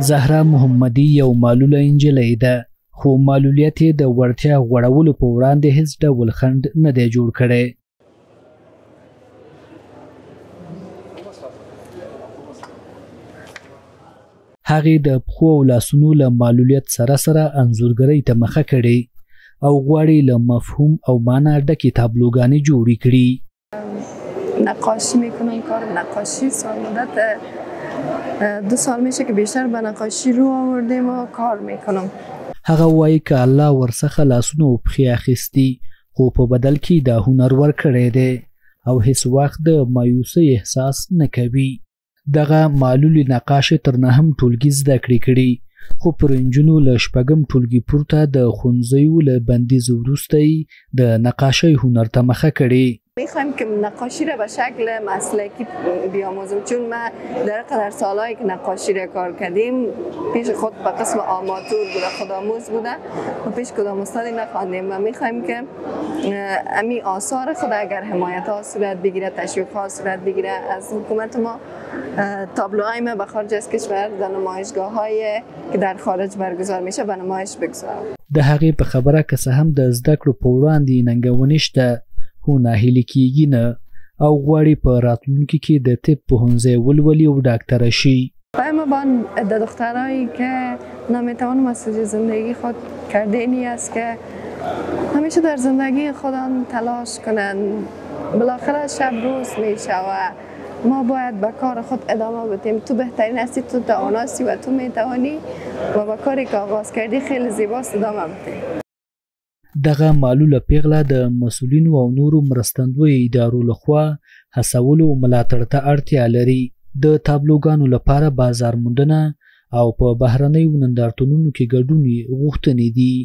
زهرا محمدي یو معلوله نجلۍ ده، خو معلولیت یې د وړتیا غوړولو په وړاندې هیڅ ډول خنډ نه دی جوړ کړی. هغې د پښو او لاسونو له معلولیت سره سره انځورګرۍ ته مخه کړې او غواړي له مفهوم او معنا ډکې تابلوګانې جوړې کړي. نقاشی میکنم، کار نقاشی سال مدت 2 سال میشه که بیشتر به نقاشی رو آوردیم و کار میکنم. هغه وایي که الله ورڅخه لاسونه او پښې اخیستي، خو په بدل کې دا هنر ورکړی دی او هیڅ وخت د مایوسۍ احساس نه کوي. دغه معلولې نقاشې تر 9م ټولګي زده کړې کړي، خو پر نجونو له 6م ټولګي پورته د ښوونځیو له بندیز وروسته د نقاشۍ هنر ته مخه کړې. میخوایم که نقاشی را به شکل مسلکی بیاموزم، چون ما در قدر سالهایی که نقاشی را کار کردیم پیش خود به قسم آماتور بوده، خودآموز بوده و پیش کدام استادی نخواندیم و میخوایم که امی آثار خود اگر حمایت ها صورت بگیره، تشویق ها صورت بگیره از حکومت ما، تابلوهای ما به خارج از کشور در نمایشگاه های که در خارج برگزار میشه به نمایش بگذارم. د هغې په خبره که څه هم د زده کړو په وړاندې ننګونې شته، خو ناهیلې کیږي نه او غواړي په راتلونکي کې د طب پوهنځی ولولي او ډاکتره شي. ما با دخترایی که نمیتوانند مسئله زندگی خود کردنی است که همیشه در زندگی خودان تلاش کنند، بالاخره شب روز میشه و ما باید به کار خود ادامه بدیم. تو بهترین هستی، تو توانستی و تو میتوانی و به کاری که آغاز کردی خیلی زیباست ادامه بدیم. دغه معلوله پیغله د مسؤلینو او نورو مرستندویو ادارو لخوا هڅولو او ملاتړ ته اړتیا لري. د تابلوګانو لپاره بازار موندنه او په بهرنیو نندارتونونو کې ګډون غوښتنې دي.